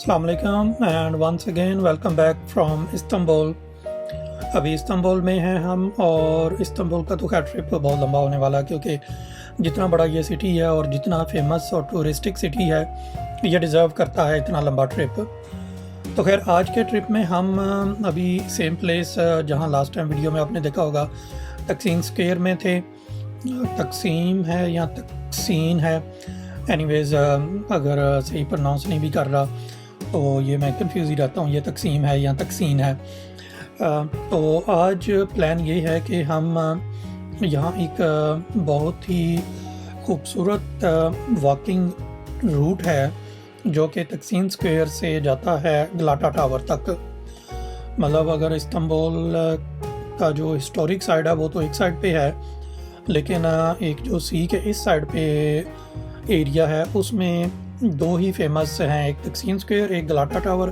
अस्सलाम वालेकुम and once again welcome back from Istanbul. अभी इस्तांबुल में हैं हम, और इस्तांबुल का तो खैर ट्रिप बहुत लंबा होने वाला है, क्योंकि जितना बड़ा ये सिटी है और जितना फेमस और टूरिस्टिक सिटी है, ये डिज़र्व करता है इतना लंबा ट्रिप। तो खैर आज के ट्रिप में हम अभी सेम प्लेस जहाँ लास्ट टाइम वीडियो में आपने देखा होगा तकसीम स्क्वायर में थे। तकसीम है या तकसीन है, एनीवेज़ अगर सही प्रोनाउंस नहीं भी कर रहा तो ये मैं कंफ्यूज ही रहता हूँ, ये तकसीम है या तकसीन है। तो आज प्लान ये है कि हम यहाँ एक बहुत ही खूबसूरत वॉकिंग रूट है जो कि तकसीम स्क्वायर से जाता है गलाटा टावर तक। मतलब अगर इस्तांबुल का जो हिस्टोरिक साइड है वो तो एक साइड पे है, लेकिन एक जो सी के इस साइड पे एरिया है उसमें दो ही फेमस हैं, एक तकसीम स्क्वायर, एक गलाटा टावर,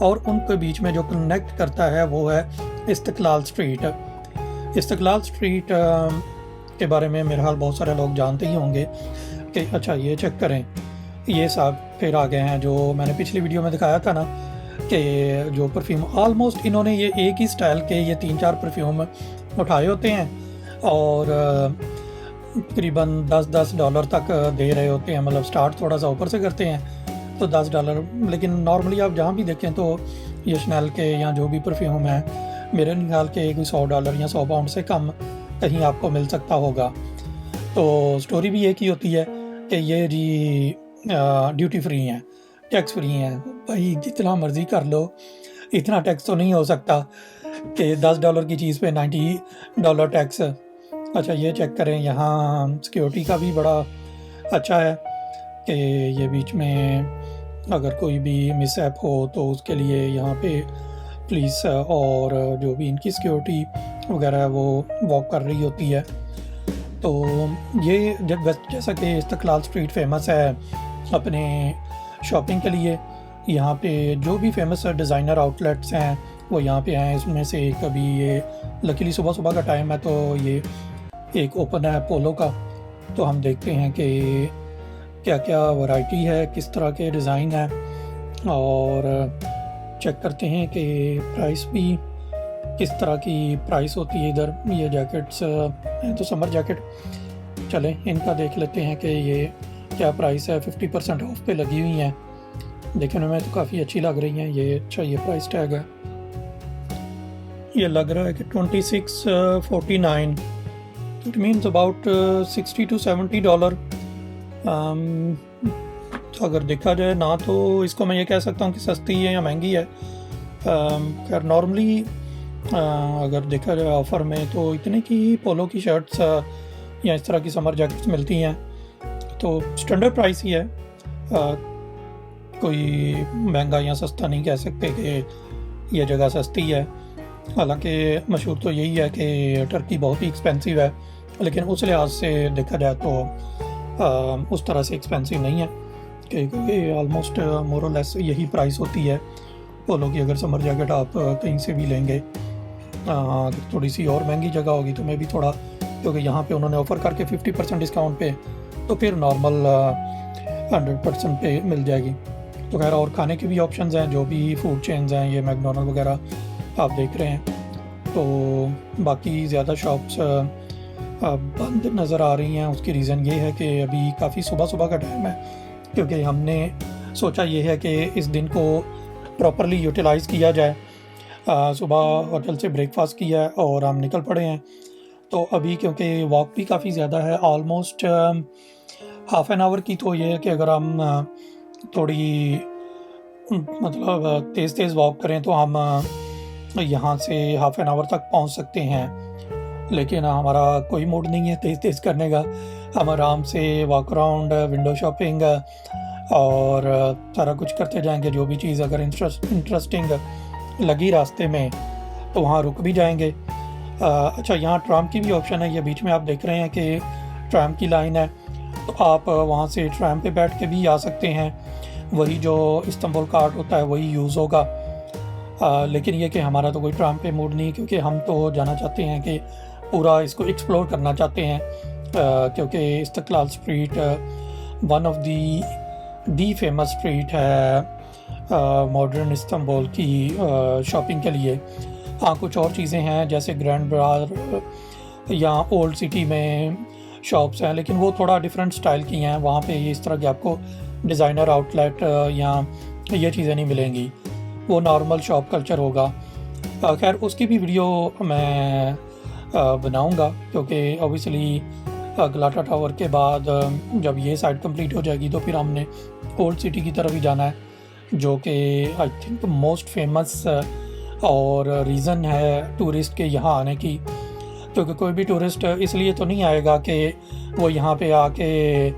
और उनके बीच में जो कनेक्ट करता है वो है इस्तकलाल स्ट्रीट। इस्तकलाल स्ट्रीट के बारे में मेरे हाल बहुत सारे लोग जानते ही होंगे कि अच्छा ये चेक करें, ये साहब फिर आ गए हैं जो मैंने पिछली वीडियो में दिखाया था ना कि जो परफ्यूम ऑलमोस्ट इन्होंने ये एक ही स्टाइल के ये 3-4 परफ्यूम उठाए होते हैं और तकरीबन $10 तक दे रहे होते हैं। मतलब स्टार्ट थोड़ा सा ऊपर से करते हैं तो $10, लेकिन नॉर्मली आप जहाँ भी देखें तो ये शनेल के या जो भी परफ्यूम है मेरे ख्याल के कोई $100 या 100 पाउंड से कम कहीं आपको मिल सकता होगा। तो स्टोरी भी एक ही होती है कि ये जी ड्यूटी फ्री हैं, टैक्स फ्री हैं। भाई जितना मर्ज़ी कर लो, इतना टैक्स तो नहीं हो सकता कि $10 की चीज़ पे $90 टैक्स। अच्छा ये चेक करें, यहाँ सिक्योरिटी का भी बड़ा अच्छा है कि ये बीच में अगर कोई भी मिसहैप हो तो उसके लिए यहाँ पे पुलिस और जो भी इनकी सिक्योरिटी वगैरह है वो वॉक कर रही होती है। तो ये जब जैसा कि इस्तकलाल स्ट्रीट फेमस है अपने शॉपिंग के लिए, यहाँ पे जो भी फेमस डिज़ाइनर आउटलेट्स हैं वो यहाँ पे हैं। इसमें से एक अभी ये लकीली सुबह सुबह का टाइम है तो ये एक ओपन है पोलो का, तो हम देखते हैं कि क्या क्या वैरायटी है, किस तरह के डिज़ाइन है, और चेक करते हैं कि प्राइस भी किस तरह की प्राइस होती है इधर। ये जैकेट्स हैं तो समर जैकेट, चलें इनका देख लेते हैं कि ये क्या प्राइस है। 50% ऑफ पे लगी हुई हैं, देखने में तो काफ़ी अच्छी लग रही हैं ये। अच्छा ये प्राइस टैग है, ये लग रहा है कि $26.49, इट मीन्स अबाउट $60 to $70। तो अगर देखा जाए ना तो इसको मैं ये कह सकता हूँ कि सस्ती है या महंगी है। खैर नॉर्मली अगर देखा जाए ऑफ़र में तो इतने की पोलो की शर्ट्स या इस तरह की समर जैकेट्स मिलती हैं, तो स्टैंडर्ड प्राइस ही है। कोई महंगा या सस्ता नहीं कह सकते कि ये जगह सस्ती है। हालांकि मशहूर तो यही है कि टर्की बहुत ही एक्सपेंसिव है, लेकिन उस लिहाज से देखा जाए तो उस तरह से एक्सपेंसिव नहीं है क्योंकि ऑलमोस्ट मोर और लेस यही प्राइस होती है पोलो की। अगर समर जैकेट आप कहीं से भी लेंगे, थोड़ी सी और महंगी जगह होगी तो मैं भी थोड़ा, क्योंकि यहाँ पे उन्होंने ऑफ़र करके 50% डिस्काउंट पे, तो फिर नॉर्मल 100% पे मिल जाएगी। तो खैर और खाने के भी ऑप्शंस हैं, जो भी फूड चेन्स हैं, ये मैकडोनल्ड वगैरह आप देख रहे हैं। तो बाकी ज़्यादा शॉप्स बंद नज़र आ रही हैं। उसकी रीज़न ये है कि अभी काफ़ी सुबह सुबह का टाइम है, क्योंकि हमने सोचा ये है कि इस दिन को प्रॉपरली यूटिलाइज़ किया जाए। सुबह होटल से ब्रेकफास्ट किया है और हम निकल पड़े हैं। तो अभी क्योंकि वॉक भी काफ़ी ज़्यादा है, ऑलमोस्ट हाफ़ एन आवर की, तो ये है कि अगर हम थोड़ी मतलब तेज़ वॉक करें तो हम यहाँ से हाफ़ एन आवर तक पहुँच सकते हैं। लेकिन हमारा कोई मूड नहीं है तेज़ करने का। हम आराम से वॉक अराउंड, विंडो शॉपिंग और सारा कुछ करते जाएंगे। जो भी चीज़ अगर इंटरेस्टिंग लगी रास्ते में तो वहाँ रुक भी जाएंगे। अच्छा यहाँ ट्राम की भी ऑप्शन है, ये बीच में आप देख रहे हैं कि ट्राम की लाइन है, तो आप वहाँ से ट्राम पे बैठ के भी आ सकते हैं। वही जो इस्तांबुल कार्ड होता है वही यूज़ होगा। लेकिन ये कि हमारा तो कोई ट्राम पे मूड नहीं, क्योंकि हम तो जाना चाहते हैं कि पूरा इसको एक्सप्लोर करना चाहते हैं, क्योंकि Istiklal street one of the famous street है मॉडर्न इस्तांबुल की शॉपिंग के लिए। हाँ, कुछ और चीज़ें हैं जैसे ग्रैंड बाज़ार या ओल्ड सिटी में शॉप्स हैं, लेकिन वो थोड़ा डिफरेंट स्टाइल की हैं। वहाँ पे इस तरह की आपको डिज़ाइनर आउटलेट या ये चीज़ें नहीं मिलेंगी, वो नॉर्मल शॉप कल्चर होगा। खैर उसकी भी वीडियो मैं बनाऊंगा, क्योंकि ऑब्वियसली गलाटा टावर के बाद जब ये साइड कंप्लीट हो जाएगी तो फिर हमने ओल्ड सिटी की तरफ ही जाना है, जो कि आई थिंक मोस्ट फेमस और रीज़न है टूरिस्ट के यहाँ आने की। क्योंकि कोई भी टूरिस्ट इसलिए तो नहीं आएगा कि वो यहाँ पे आके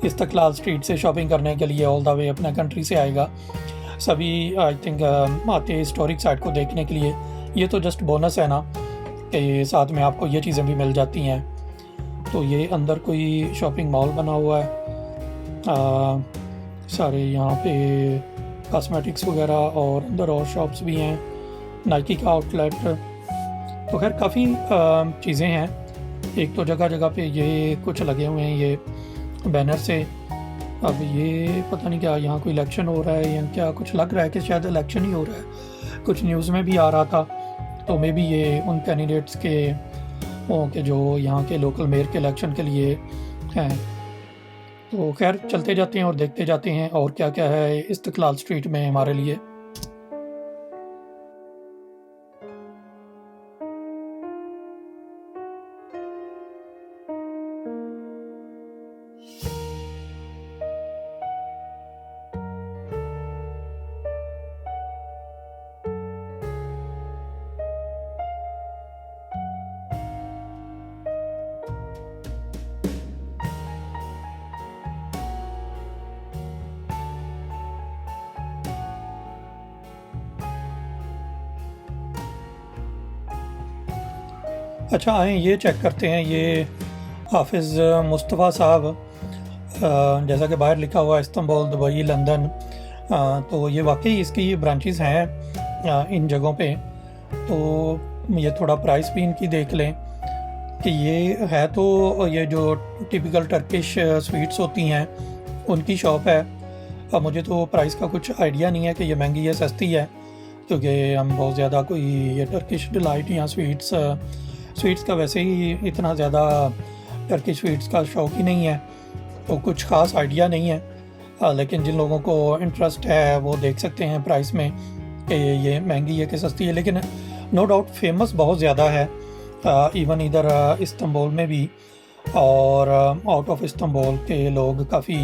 इस्तकलाल स्ट्रीट से शॉपिंग करने के लिए ऑल द वे अपना कंट्री से आएगा। सभी आई थिंक आते हैं हिस्टोरिक साइट को देखने के लिए। ये तो जस्ट बोनस है ना कि साथ में आपको ये चीज़ें भी मिल जाती हैं। तो ये अंदर कोई शॉपिंग मॉल बना हुआ है, सारे यहाँ पे कॉस्मेटिक्स वगैरह, और अंदर और शॉप्स भी हैं, नाइकी का आउटलेट। तो खैर काफ़ी चीज़ें हैं। एक तो जगह जगह पे ये कुछ लगे हुए हैं ये बैनर से। अब ये पता नहीं क्या यहाँ कोई इलेक्शन हो रहा है या क्या, कुछ लग रहा है कि शायद इलेक्शन ही हो रहा है, कुछ न्यूज़ में भी आ रहा था। तो मे बी ये उन कैंडिडेट्स के जो यहाँ के लोकल मेयर के इलेक्शन के लिए हैं। तो खैर चलते जाते हैं और देखते जाते हैं और क्या क्या है इस्तकलाल स्ट्रीट में हमारे लिए। अच्छा आए ये चेक करते हैं, ये हाफिज़ मुस्तफ़ा साहब, जैसा कि बाहर लिखा हुआ है इस्तांबुल, दुबई, लंदन, तो ये वाकई इसकी ब्रांचेस हैं इन जगहों पे। तो ये थोड़ा प्राइस भी इनकी देख लें कि ये है, तो ये जो टिपिकल टर्किश स्वीट्स होती हैं उनकी शॉप है। अब मुझे तो प्राइस का कुछ आइडिया नहीं है कि ये महंगी या सस्ती है, क्योंकि हम बहुत ज़्यादा कोई ये टर्किश डिलाइट या स्वीट्स का वैसे ही इतना ज़्यादा टर्किश स्वीट्स का शौक ही नहीं है, तो कुछ ख़ास आइडिया नहीं है। लेकिन जिन लोगों को इंटरेस्ट है वो देख सकते हैं प्राइस में कि ये महंगी है कि सस्ती है। लेकिन नो डाउट फेमस बहुत ज़्यादा है, इवन इधर इस्तांबुल में भी, और आउट ऑफ इस्तांबुल के लोग काफ़ी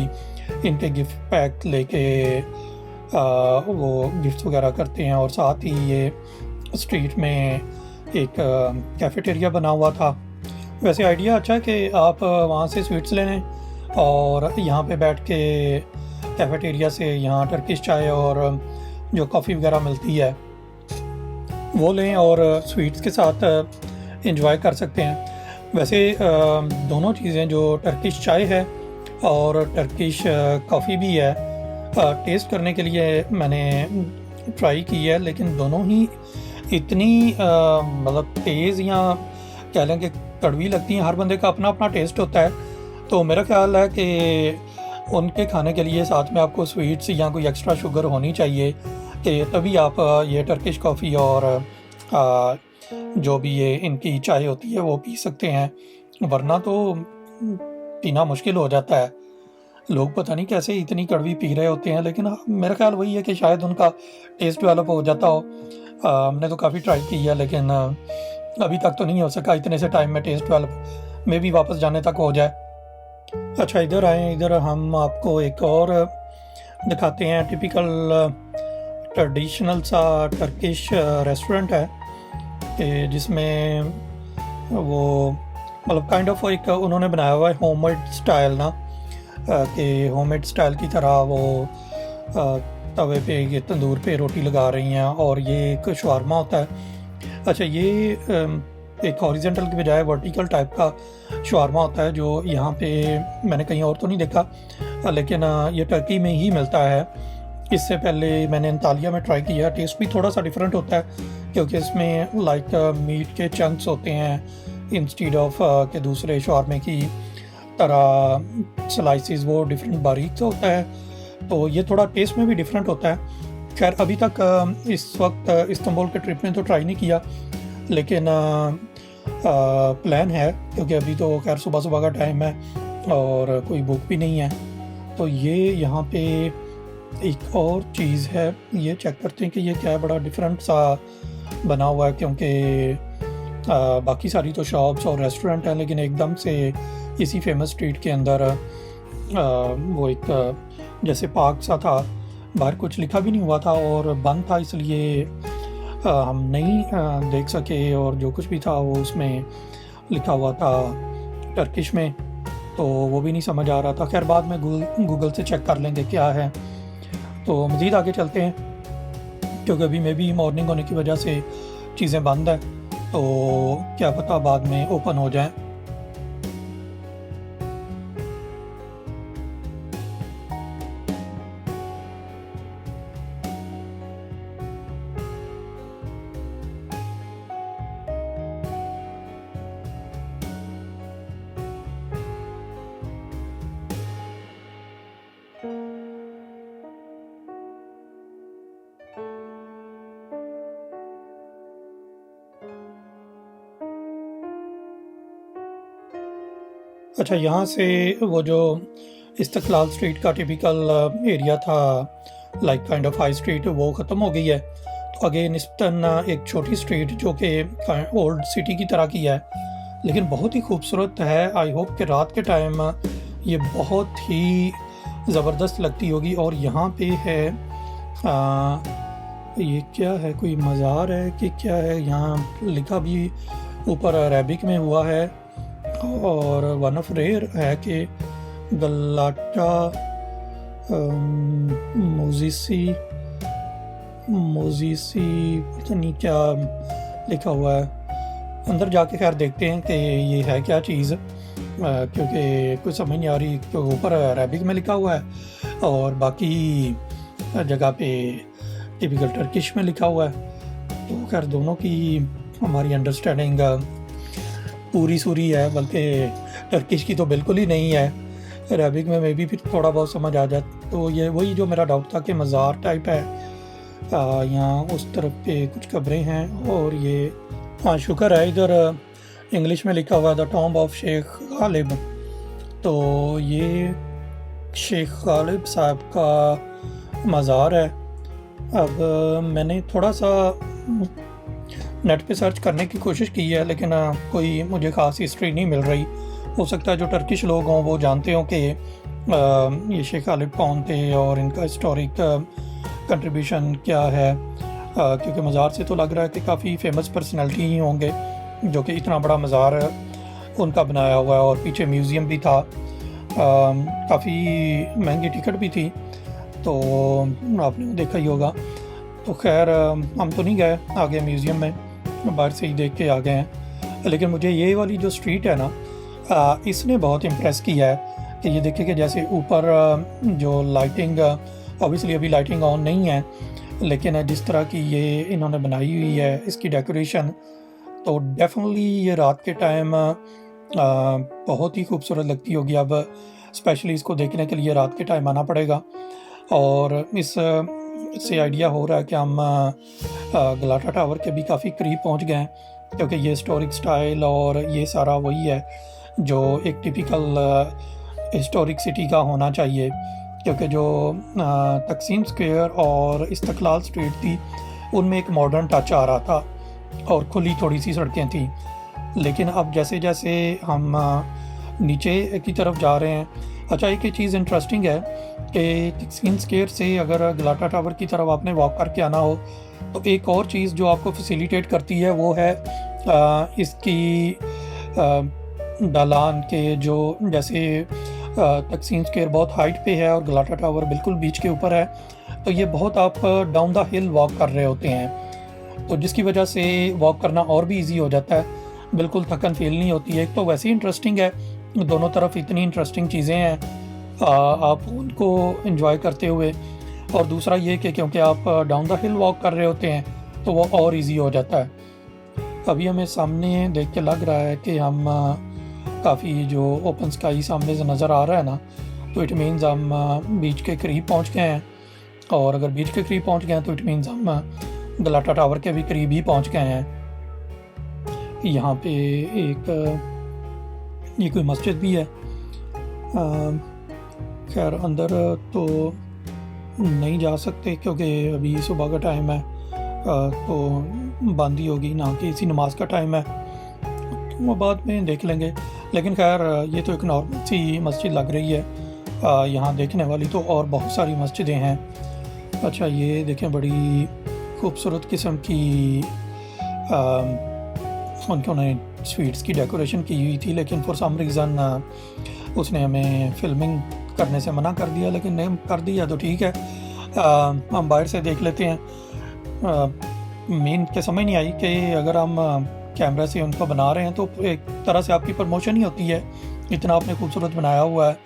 इनके गिफ्ट पैक लेके वो गिफ्ट्स वगैरह करते हैं। और साथ ही ये स्ट्रीट में एक कैफेटेरिया बना हुआ था। वैसे आइडिया अच्छा है कि आप वहाँ से स्वीट्स ले लें और यहाँ पे बैठ के कैफेटेरिया से यहाँ टर्किश चाय और जो कॉफ़ी वगैरह मिलती है वो लें और स्वीट्स के साथ एंजॉय कर सकते हैं। वैसे दोनों चीज़ें, जो टर्किश चाय है और टर्किश कॉफ़ी भी है, टेस्ट करने के लिए मैंने ट्राई की है, लेकिन दोनों ही इतनी मतलब तेज़ या कह लें कि कड़वी लगती हैं। हर बंदे का अपना अपना टेस्ट होता है, तो मेरा ख्याल है कि उनके खाने के लिए साथ में आपको स्वीट्स या कोई एक्स्ट्रा शुगर होनी चाहिए, कि तभी आप ये टर्किश कॉफ़ी और जो भी ये इनकी चाय होती है वो पी सकते हैं, वरना तो पीना मुश्किल हो जाता है। लोग पता नहीं कैसे इतनी कड़वी पी रहे होते हैं, लेकिन मेरा ख्याल वही है कि शायद उनका टेस्ट डेवलप हो जाता हो। हमने तो काफ़ी ट्राई की है, लेकिन अभी तक तो नहीं हो सका इतने से टाइम में टेस्ट डेवलप, में भी वापस जाने तक हो जाए। अच्छा इधर आए, इधर हम आपको एक और दिखाते हैं। टिपिकल ट्रेडिशनल सा टर्किश रेस्टोरेंट है कि जिसमें वो मतलब काइंड ऑफ एक उन्होंने बनाया हुआ है होममेड स्टाइल ना, कि होममेड स्टाइल की तरह वो तवे पे ये तंदूर पे रोटी लगा रही हैं, और ये एक शवारमा होता है। अच्छा ये एक हॉरिजॉन्टल की बजाय वर्टिकल टाइप का शवारमा होता है, जो यहाँ पे मैंने कहीं और तो नहीं देखा, लेकिन ये टर्की में ही मिलता है। इससे पहले मैंने अंतालिया में ट्राई किया। टेस्ट भी थोड़ा सा डिफरेंट होता है, क्योंकि इसमें लाइक मीट के चंक्स होते हैं इंस्टीड ऑफ के दूसरे शवारमे की तरह स्लाइसिस वो डिफरेंट बारीक से होता है, तो ये थोड़ा टेस्ट में भी डिफरेंट होता है। खैर अभी तक इस वक्त इस्तांबुल के ट्रिप में तो ट्राई नहीं किया, लेकिन प्लान है, क्योंकि अभी तो खैर सुबह सुबह का टाइम है और कोई बुक भी नहीं है। तो ये यहाँ पे एक और चीज़ है, ये चेक करते हैं कि ये क्या है, बड़ा डिफरेंट सा बना हुआ है, क्योंकि बाकी सारी तो शॉप्स और रेस्टोरेंट हैं, लेकिन एकदम से इसी फेमस स्ट्रीट के अंदर वो एक जैसे पार्क सा था, बाहर कुछ लिखा भी नहीं हुआ था और बंद था, इसलिए हम नहीं देख सके, और जो कुछ भी था वो उसमें लिखा हुआ था टर्किश में, तो वो भी नहीं समझ आ रहा था। खैर बाद में गूगल से चेक कर लेंगे क्या है। तो मज़ीद आगे चलते हैं, क्योंकि अभी में भी मॉर्निंग होने की वजह से चीज़ें बंद है, तो क्या पता बाद में ओपन हो जाए। अच्छा, यहाँ से वो जो इस्तकलाल स्ट्रीट का टिपिकल एरिया था, like kind of high street, वो ख़त्म हो गई है। तो आगे निस्बतन एक छोटी स्ट्रीट जो कि ओल्ड सिटी की तरह की है, लेकिन बहुत ही खूबसूरत है। आई होप कि रात के टाइम ये बहुत ही ज़बरदस्त लगती होगी। और यहाँ पे है ये क्या है, कोई मज़ार है कि क्या है, यहाँ लिखा भी ऊपर अरेबिक में हुआ है, और वन ऑफ रेयर है कि गलाटा मोजिसी पता नहीं क्या लिखा हुआ है। अंदर जाके खैर देखते हैं कि ये है क्या चीज़, क्योंकि कुछ समझ नहीं आ रही, क्योंकि ऊपर अरेबिक में लिखा हुआ है और बाकी जगह पे टिपिकल टर्किश में लिखा हुआ है। तो खैर दोनों की हमारी अंडरस्टैंडिंग पूरी सूरी है, बल्कि टर्किश की तो बिल्कुल ही नहीं है। अरेबिक में भी फिर थोड़ा बहुत समझ आ जाता। तो ये वही जो मेरा डाउट था कि मज़ार टाइप है। यहाँ उस तरफ पे कुछ कब्रें हैं, और ये हाँ शुक्र है इधर इंग्लिश में लिखा हुआ the tomb of Sheikh Ghalib. तो ये शेख गालिब साहब का मज़ार है। अब मैंने थोड़ा सा नेट पे सर्च करने की कोशिश की है, लेकिन कोई मुझे ख़ास हिस्ट्री नहीं मिल रही। हो सकता है जो टर्किश लोग हों वो जानते हों कि ये शेख गालिब कौन थे और इनका हिस्टोरिक कंट्रीब्यूशन क्या है, क्योंकि मज़ार से तो लग रहा है कि काफ़ी फेमस पर्सनैलिटी ही होंगे, जो कि इतना बड़ा मज़ार उनका बनाया हुआ है। और पीछे म्यूज़ियम भी था, काफ़ी महंगी टिकट भी थी, तो आपने देखा ही होगा। तो खैर हम तो नहीं गए आगे म्यूज़ियम में, बाहर से ही देख के आ गए हैं। लेकिन मुझे ये वाली जो स्ट्रीट है ना, इसने बहुत इम्प्रेस किया है कि ये देखिए कि जैसे ऊपर जो लाइटिंग, ऑब्वियसली अभी लाइटिंग ऑन नहीं है, लेकिन जिस तरह की ये इन्होंने बनाई हुई है इसकी डेकोरेशन, तो डेफिनेटली ये रात के टाइम बहुत ही खूबसूरत लगती होगी। अब स्पेशली इसको देखने के लिए रात के टाइम आना पड़ेगा। और इससे आइडिया हो रहा है कि हम गलाटा टावर के भी काफ़ी करीब पहुंच गए हैं, क्योंकि ये हिस्टोरिक स्टाइल और ये सारा वही है जो एक टिपिकल हिस्टोरिक सिटी का होना चाहिए। क्योंकि जो तकसीम स्क्वायर और इस्तकलाल स्ट्रीट थी, उनमें एक मॉडर्न टच आ रहा था और खुली थोड़ी सी सड़कें थी। लेकिन अब जैसे जैसे हम नीचे की तरफ जा रहे हैं, अच्छा एक चीज़ इंटरेस्टिंग है कि तकसीम स्क्वायर से अगर गलाटा टावर की तरफ आपने वॉक करके आना हो, तो एक और चीज़ जो आपको फैसिलिटेट करती है वो है इसकी ढलान के, जो जैसे तकसीम स्क्वायर बहुत हाइट पे है और गलाटा टावर बिल्कुल बीच के ऊपर है, तो ये बहुत आप डाउन द हिल वॉक कर रहे होते हैं, तो जिसकी वजह से वॉक करना और भी इजी हो जाता है, बिल्कुल थकन फील नहीं होती है। एक तो वैसे ही इंटरेस्टिंग है, दोनों तरफ इतनी इंटरेस्टिंग चीज़ें हैं आप उनको एंजॉय करते हुए, और दूसरा ये कि क्योंकि आप डाउन द हिल वॉक कर रहे होते हैं तो वो और इजी हो जाता है। अभी हमें सामने देख के लग रहा है कि हम काफ़ी जो ओपन स्काई सामने से नज़र आ रहा है ना, तो इट मीन्स हम बीच के करीब पहुंच गए हैं। और अगर बीच के करीब पहुंच गए हैं तो इट मीन्स हम गलाटा टावर के भी करीब ही पहुंच गए हैं। यहाँ पे एक ये कोई मस्जिद भी है। खैर अंदर तो नहीं जा सकते क्योंकि अभी सुबह का टाइम है, तो बंद ही होगी, ना कि इसी नमाज का टाइम है, तो वो बाद में देख लेंगे। लेकिन खैर ये तो एक नॉर्मल सी मस्जिद लग रही है। यहाँ देखने वाली तो और बहुत सारी मस्जिदें हैं। अच्छा ये देखें, बड़ी खूबसूरत किस्म की उन्होंने स्वीट्स की डेकोरेशन की हुई थी, लेकिन फॉर सम रीज़न उसने हमें फिल्मिंग करने से मना कर दिया। लेकिन नहीं कर दिया तो ठीक है, हम बाहर से देख लेते हैं। मेन के समझ नहीं आई कि अगर हम कैमरा से उनको बना रहे हैं तो एक तरह से आपकी प्रमोशन ही होती है। इतना आपने खूबसूरत बनाया हुआ है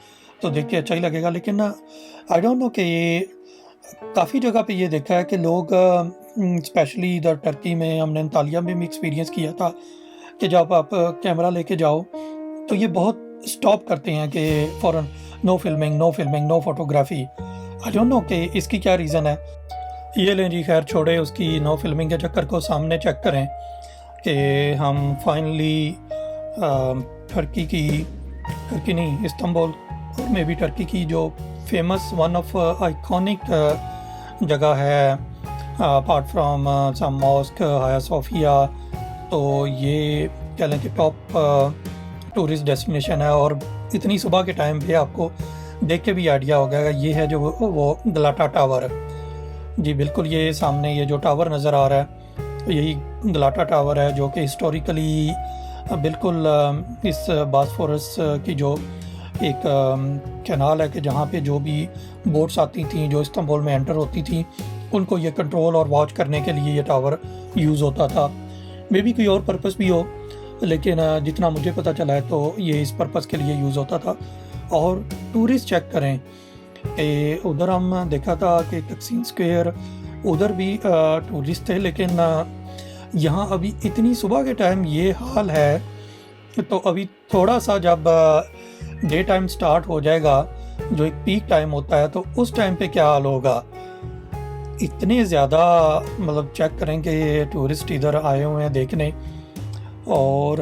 तो देख के अच्छा ही लगेगा। लेकिन आई डोंट नो कि ये काफ़ी जगह पे ये देखा है कि लोग स्पेशली इधर टर्की में, हमने अंतालिया में भी एक्सपीरियंस किया था कि जब आप कैमरा लेके जाओ तो ये बहुत स्टॉप करते हैं कि फ़ौरन no filming, no filming, no photography. I don't know कि इसकी क्या रीज़न है। ये लें जी, खैर छोड़े उसकी नो फिल्मिंग के चक्कर को, सामने चेक करें कि हम फाइनली टर्की नहीं, इस्तांबुल में भी टर्की की जो फेमस वन ऑफ आइकॉनिक जगह है अपार्ट फ्रॉम सम मॉस्क, हाया सोफिया, तो ये कह लें कि टॉप टूरिस्ट डेस्टिनेशन है। और इतनी सुबह के टाइम पे आपको देख के भी आइडिया हो गया। ये है जो वो गलाटा टावर जी, बिल्कुल ये सामने ये जो टावर नज़र आ रहा है यही गलाटा टावर है, जो कि हिस्टोरिकली बिल्कुल इस बॉस्फोरस की जो एक कैनाल है कि जहाँ पे जो भी बोट्स आती थी जो इस्तांबुल में एंटर होती थी, उनको ये कंट्रोल और वॉच करने के लिए ये टावर यूज़ होता था। मे बी कोई और पर्पस भी हो, लेकिन जितना मुझे पता चला है तो ये इस पर्पस के लिए यूज़ होता था। और टूरिस्ट चेक करें कि उधर हम देखा था कि तकसीम स्क्वायर उधर भी टूरिस्ट थे, लेकिन यहाँ अभी इतनी सुबह के टाइम ये हाल है, तो अभी थोड़ा सा जब डे टाइम स्टार्ट हो जाएगा, जो एक पीक टाइम होता है, तो उस टाइम पे क्या हाल होगा। इतने ज़्यादा मतलब चेक करें कि टूरिस्ट इधर आए हुए हैं देखने, और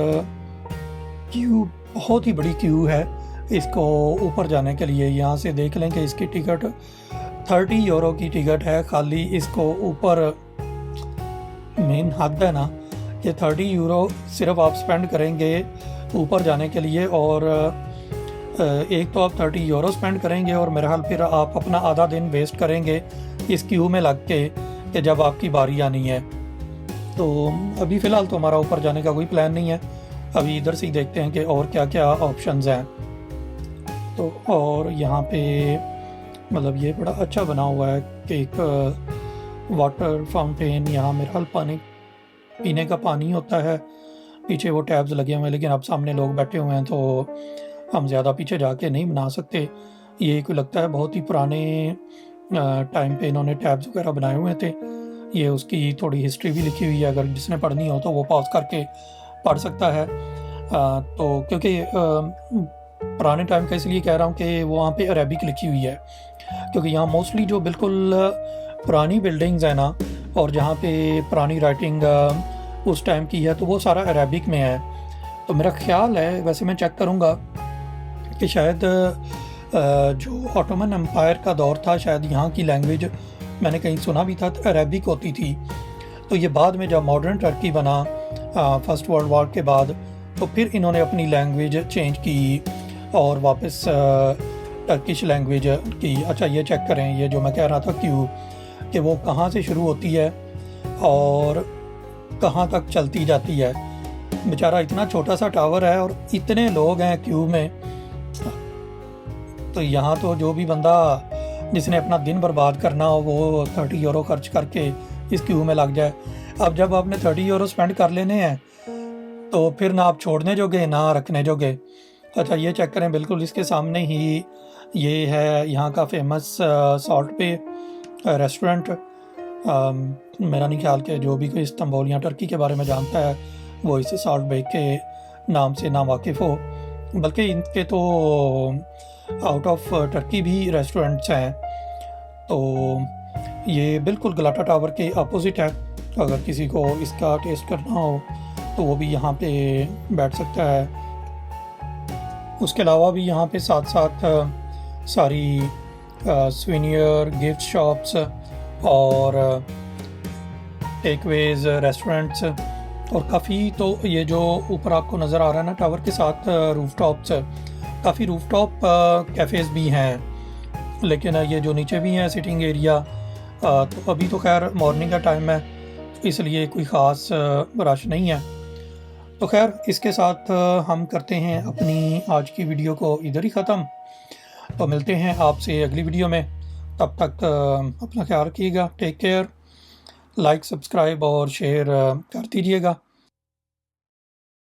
क्यू बहुत ही बड़ी क्यू है इसको ऊपर जाने के लिए। यहाँ से देख लें कि इसकी टिकट 30 यूरो की टिकट है खाली इसको ऊपर। मेन हद है ना कि 30 यूरो सिर्फ आप स्पेंड करेंगे ऊपर जाने के लिए, और एक तो आप 30 यूरो स्पेंड करेंगे और मेरा हाल फिर आप अपना आधा दिन वेस्ट करेंगे इस क्यू में लग के कि जब आपकी बारी आनी है। तो अभी फ़िलहाल तो हमारा ऊपर जाने का कोई प्लान नहीं है, अभी इधर से ही देखते हैं कि और क्या क्या ऑप्शंस हैं। तो और यहाँ पे मतलब ये बड़ा अच्छा बना हुआ है कि एक वाटर फाउंटेन, यहाँ मेरा हाल पानी पीने का पानी होता है, पीछे वो टैब्स लगे हुए हैं, लेकिन अब सामने लोग बैठे हुए हैं तो हम ज़्यादा पीछे जाके नहीं बना सकते। ये कोई लगता है बहुत ही पुराने टाइम पे इन्होंने टैब्स वगैरह बनाए हुए थे। ये उसकी थोड़ी हिस्ट्री भी लिखी हुई है, अगर जिसने पढ़नी हो तो वो पॉज करके पढ़ सकता है। तो क्योंकि पुराने टाइम का इसलिए कह रहा हूँ कि वहाँ पे अरेबिक लिखी हुई है, क्योंकि यहाँ मोस्टली जो बिल्कुल पुरानी बिल्डिंग्स हैं ना, और जहाँ पे पुरानी राइटिंग उस टाइम की है, तो वो सारा अरेबिक में है। तो मेरा ख्याल है, वैसे मैं चेक करूँगा, कि शायद जो ऑटोमन एम्पायर का दौर था, शायद यहाँ की लैंग्वेज मैंने कहीं सुना भी था अरेबिक होती थी। तो ये बाद में जब मॉडर्न टर्की बना फर्स्ट वर्ल्ड वॉर के बाद, तो फिर इन्होंने अपनी लैंग्वेज चेंज की और वापस टर्किश लैंग्वेज की। अच्छा ये चेक करें, ये जो मैं कह रहा था क्यू, कि वो कहाँ से शुरू होती है और कहाँ तक चलती जाती है। बेचारा इतना छोटा सा टावर है और इतने लोग हैं क्यू में, तो यहाँ तो जो भी बंदा जिसने अपना दिन बर्बाद करना हो वो 30 यूरो खर्च करके इस क्यू में लग जाए। अब जब आपने 30 यूरो स्पेंड कर लेने हैं तो फिर ना आप छोड़ने जोगे ना रखने जोगे। अच्छा ये चेक करें, बिल्कुल इसके सामने ही ये है यहाँ का फेमस सॉल्ट पे रेस्टोरेंट। मेरा नहीं ख्याल कि जो भी कोई इस्तांबुल या टर्की के बारे में जानता है वो इस सॉल्ट बे के नाम से ना वाकिफ़ हो, बल्कि इनके तो आउट ऑफ टर्की भी रेस्टोरेंट्स हैं। तो ये बिल्कुल गलाटा टावर के अपोजिट है। अगर किसी को इसका टेस्ट करना हो तो वो भी यहाँ पे बैठ सकता है। उसके अलावा भी यहाँ पे साथ साथ सारी स्वीनियर गिफ्ट शॉप्स और टेकवेज रेस्टोरेंट्स और काफ़ी, तो ये जो ऊपर आपको नज़र आ रहा है ना टावर के साथ रूफटॉप्स, काफ़ी रूफटॉप कैफ़ेज़ भी हैं। लेकिन ये जो नीचे भी हैं सिटिंग एरिया, तो अभी तो खैर मॉर्निंग का टाइम है, इसलिए कोई ख़ास रश नहीं है। तो खैर इसके साथ हम करते हैं अपनी आज की वीडियो को इधर ही ख़त्म। तो मिलते हैं आपसे अगली वीडियो में, तब तक अपना ख्याल रखिएगा। टेक केयर, लाइक सब्सक्राइब और शेयर कर दीजिएगा।